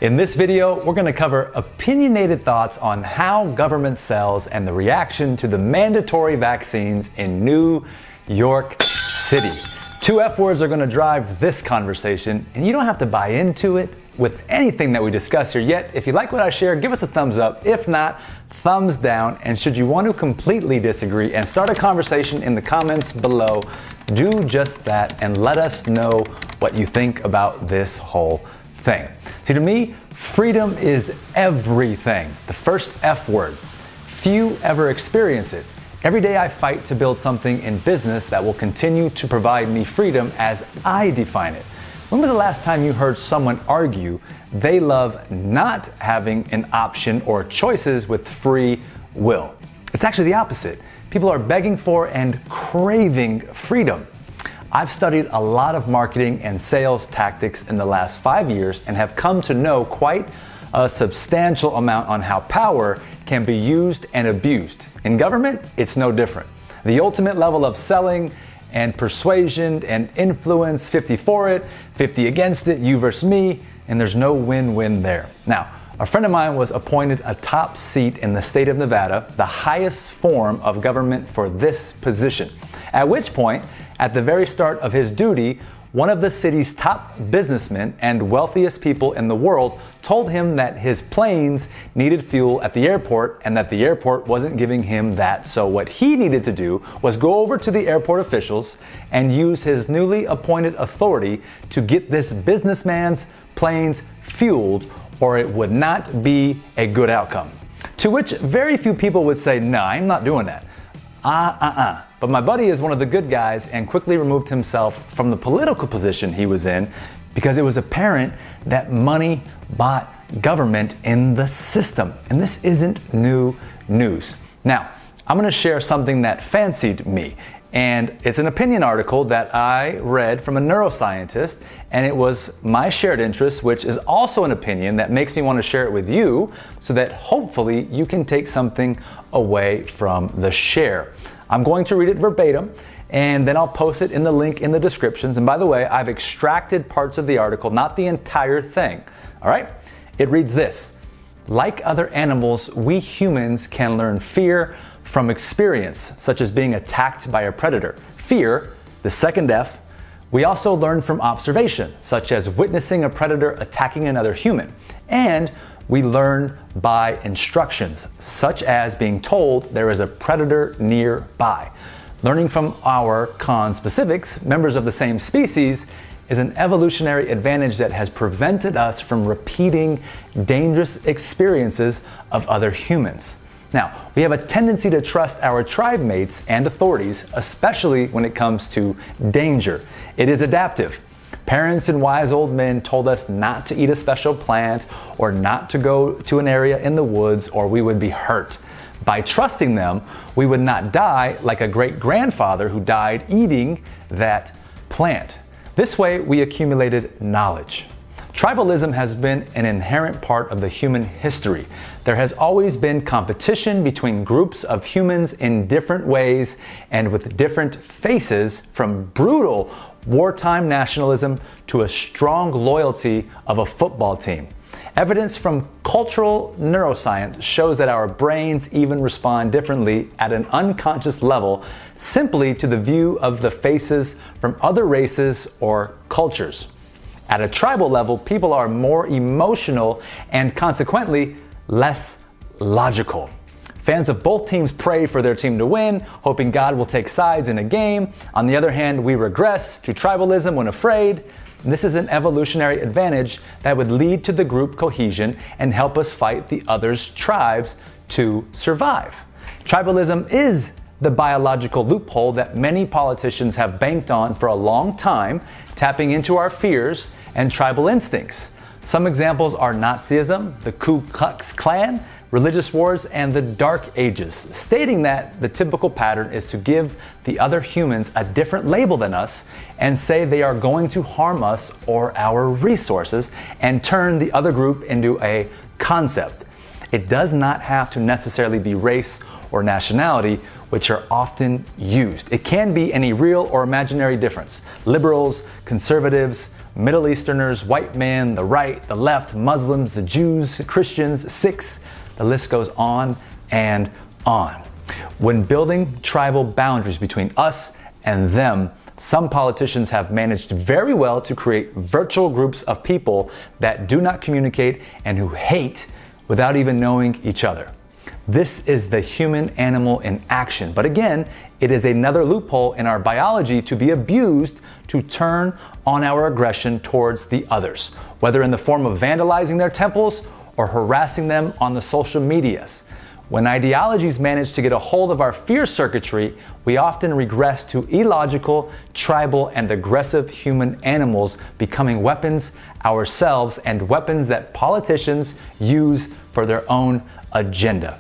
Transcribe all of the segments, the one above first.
In this video, we're going to cover opinionated thoughts on how government sells and the reaction to the mandatory vaccines in New York City. Two F words are going to drive this conversation, and you don't have to buy into it with anything that we discuss here yet. If you like what I share, give us a thumbs up. If not, thumbs down. And should you want to completely disagree and start a conversation in the comments below, do just that and let us know what you think about this whole thing. See, to me, freedom is everything. The first F word. Few ever experience it. Every day I fight to build something in business that will continue to provide me freedom as I define it. When was the last time you heard someone argue they love not having an option or choices with free will? It's actually the opposite. People are begging for and craving freedom. I've studied a lot of marketing and sales tactics in the last 5 years and have come to know quite a substantial amount on how power can be used and abused. In government, it's no different. The ultimate level of selling and persuasion and influence, 50 for it, 50 against it, you versus me, and there's no win-win there. Now, a friend of mine was appointed a top seat in the state of Nevada, the highest form of government for this position. At which point, at the very start of his duty, one of the city's top businessmen and wealthiest people in the world told him that his planes needed fuel at the airport and that the airport wasn't giving him that. So what he needed to do was go over to the airport officials and use his newly appointed authority to get this businessman's planes fueled, or it would not be a good outcome. To which very few people would say, "No, I'm not doing that." But my buddy is one of the good guys and quickly removed himself from the political position he was in because it was apparent that money bought government in the system. And this isn't new news. Now, I'm going to share something that fancied me. And it's an opinion article that I read from a neuroscientist, and it was my shared interest, which is also an opinion that makes me want to share it with you so that hopefully you can take something away from the share. I'm going to read it verbatim, and then I'll post it in the link in the descriptions. And by the way, I've extracted parts of the article, not the entire thing. All right? It reads this: like other animals, we humans can learn fear from experience, such as being attacked by a predator. Fear, the second F. We also learn from observation, such as witnessing a predator attacking another human. And we learn by instructions, such as being told there is a predator nearby. Learning from our conspecifics, members of the same species, is an evolutionary advantage that has prevented us from repeating dangerous experiences of other humans. Now, we have a tendency to trust our tribe mates and authorities, especially when it comes to danger. It is adaptive. Parents and wise old men told us not to eat a special plant or not to go to an area in the woods or we would be hurt. By trusting them, we would not die like a great-grandfather who died eating that plant. This way, we accumulated knowledge. Tribalism has been an inherent part of the human history. There has always been competition between groups of humans in different ways and with different faces, from brutal wartime nationalism to a strong loyalty of a football team. Evidence from cultural neuroscience shows that our brains even respond differently at an unconscious level simply to the view of the faces from other races or cultures. At a tribal level, people are more emotional and consequently less logical. Fans of both teams pray for their team to win, hoping God will take sides in a game. On the other hand, we regress to tribalism when afraid. This is an evolutionary advantage that would lead to the group cohesion and help us fight the other's tribes to survive. Tribalism is the biological loophole that many politicians have banked on for a long time, tapping into our fears and tribal instincts. Some examples are Nazism, the Ku Klux Klan, religious wars, and the Dark Ages, stating that the typical pattern is to give the other humans a different label than us and say they are going to harm us or our resources and turn the other group into a concept. It does not have to necessarily be race or nationality, which are often used. It can be any real or imaginary difference. Liberals, conservatives, Middle Easterners, white men, the right, the left, Muslims, the Jews, Christians, Sikhs. The list goes on and on. When building tribal boundaries between us and them, some politicians have managed very well to create virtual groups of people that do not communicate and who hate without even knowing each other. This is the human animal in action. But again, it is another loophole in our biology to be abused to turn on our aggression towards the others, whether in the form of vandalizing their temples or harassing them on the social medias. When ideologies manage to get a hold of our fear circuitry, we often regress to illogical, tribal, and aggressive human animals, becoming weapons ourselves and weapons that politicians use for their own agenda.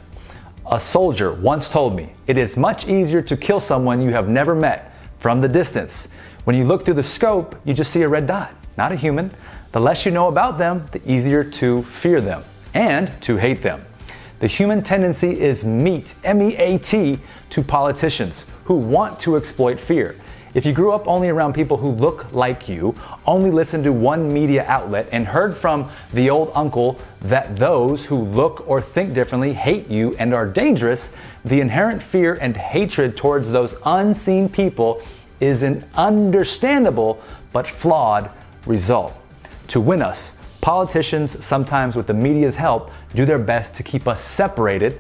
A soldier once told me, "It is much easier to kill someone you have never met from the distance. When you look through the scope, you just see a red dot, not a human. The less you know about them, the easier to fear them and to hate them." The human tendency is meat, M-E-A-T, to politicians who want to exploit fear. If you grew up only around people who look like you, only listened to one media outlet, and heard from the old uncle that those who look or think differently hate you and are dangerous, the inherent fear and hatred towards those unseen people is an understandable but flawed result. To win us, politicians, sometimes with the media's help, do their best to keep us separated,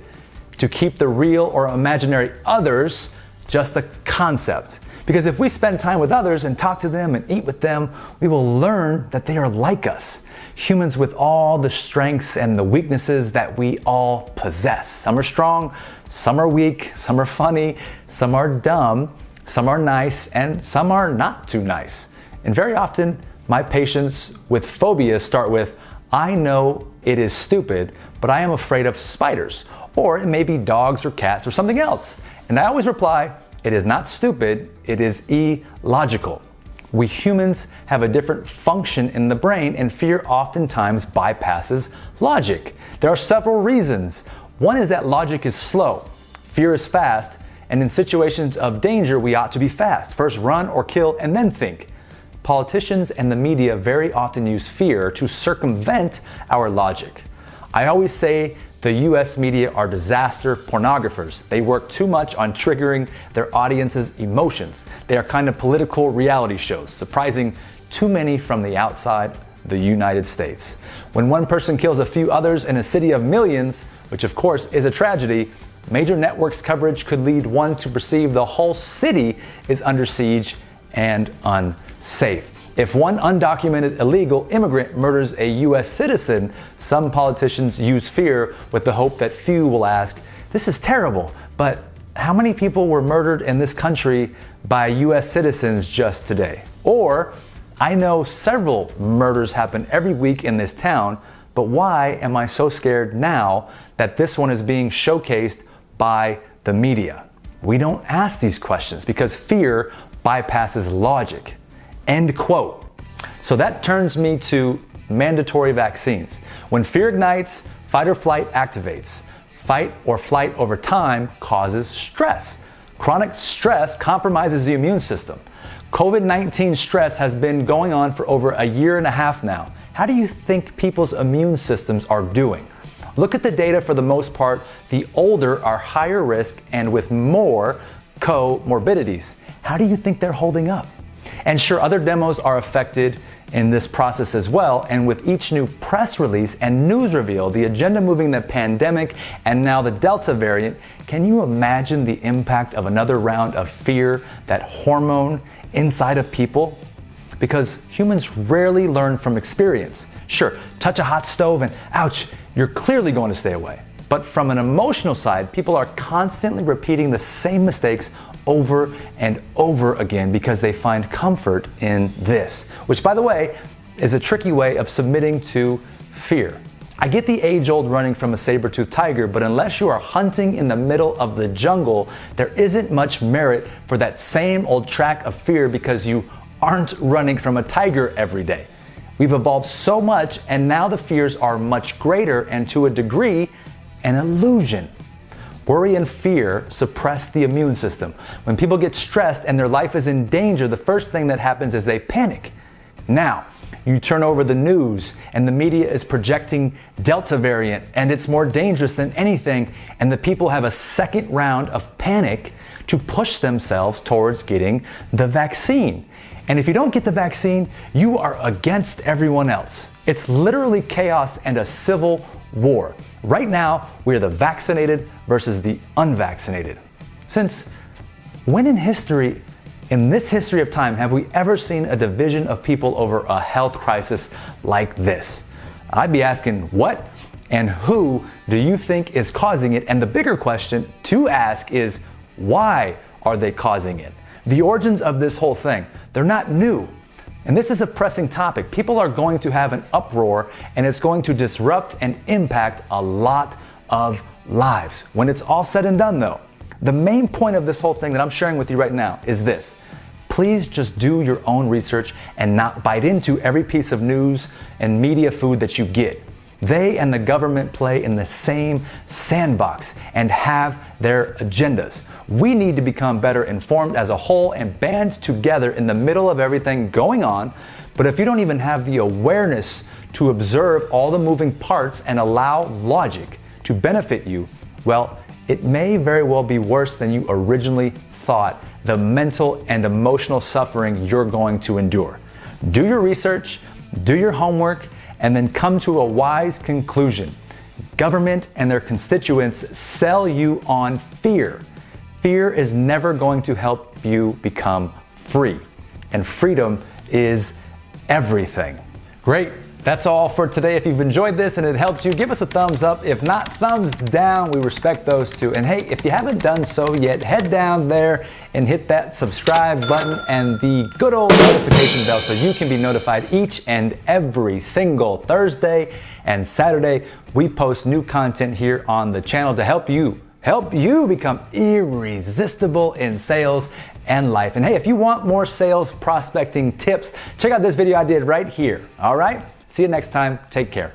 to keep the real or imaginary others just a concept. Because if we spend time with others and talk to them and eat with them, we will learn that they are like us, humans with all the strengths and the weaknesses that we all possess. Some are strong, some are weak, some are funny, some are dumb, some are nice, and some are not too nice. And very often, my patients with phobias start with, "I know it is stupid, but I am afraid of spiders." Or it may be dogs or cats or something else. And I always reply, it is not stupid, it is illogical. We humans have a different function in the brain, and fear oftentimes bypasses logic. There are several reasons. One is that logic is slow, fear is fast, and in situations of danger, we ought to be fast. First run or kill and then think. Politicians and the media very often use fear to circumvent our logic. I always say the US media are disaster pornographers. They work too much on triggering their audience's emotions. They are kind of political reality shows, surprising too many from the outside the United States. When one person kills a few others in a city of millions, which of course is a tragedy, major networks coverage could lead one to perceive the whole city is under siege and unsafe. If one undocumented illegal immigrant murders a US citizen, some politicians use fear with the hope that few will ask, "This is terrible, but how many people were murdered in this country by US citizens just today?" Or, "I know several murders happen every week in this town, but why am I so scared now that this one is being showcased by the media?" We don't ask these questions because fear bypasses logic. End quote. So that turns me to mandatory vaccines. When fear ignites, fight or flight activates. Fight or flight over time causes stress. Chronic stress compromises the immune system. COVID-19 stress has been going on for over a year and a half now. How do you think people's immune systems are doing? Look at the data. For the most part, the older are higher risk and with more comorbidities. How do you think they're holding up? And sure, other demos are affected in this process as well. And with each new press release and news reveal, the agenda moving the pandemic and now the Delta variant, can you imagine the impact of another round of fear, that hormone inside of people? Because humans rarely learn from experience. Sure, touch a hot stove and ouch, you're clearly going to stay away. But from an emotional side, people are constantly repeating the same mistakes over and over again because they find comfort in this, which, by the way, is a tricky way of submitting to fear. I get the age-old running from a saber-toothed tiger, but unless you are hunting in the middle of the jungle, there isn't much merit for that same old track of fear because you aren't running from a tiger every day. We've evolved so much, and now the fears are much greater and, to a degree, an illusion. Worry and fear suppress the immune system. When people get stressed and their life is in danger, the first thing that happens is they panic. Now, You turn over the news and the media is projecting Delta variant and it's more dangerous than anything, and the people have a second round of panic to push themselves towards getting the vaccine. And if you don't get the vaccine, you are against everyone else. It's literally chaos and a civil war. Right now, we are the vaccinated versus the unvaccinated. Since when in this history of time, have we ever seen a division of people over a health crisis like this? I'd be asking, what and who do you think is causing it? And the bigger question to ask is, why are they causing it? The origins of this whole thing, they're not new. And this is a pressing topic. People are going to have an uproar, and it's going to disrupt and impact a lot of lives. When it's all said and done, though, the main point of this whole thing that I'm sharing with you right now is this. Please just do your own research and not bite into every piece of news and media food that you get. They and the government play in the same sandbox and have their agendas. We need to become better informed as a whole and band together in the middle of everything going on. But if you don't even have the awareness to observe all the moving parts and allow logic to benefit you, well, it may very well be worse than you originally thought, the mental and emotional suffering you're going to endure. Do your research, do your homework, and then come to a wise conclusion. Government and their constituents sell you on fear. Fear is never going to help you become free. And freedom is everything. Great. That's all for today. If you've enjoyed this and it helped you, give us a thumbs up. If not, thumbs down. We respect those too. And hey, if you haven't done so yet, head down there and hit that subscribe button and the good old notification bell so you can be notified each and every single Thursday and Saturday. We post new content here on the channel to help you become irresistible in sales and life. And hey, if you want more sales prospecting tips, check out this video I did right here. All right? See you next time. Take care.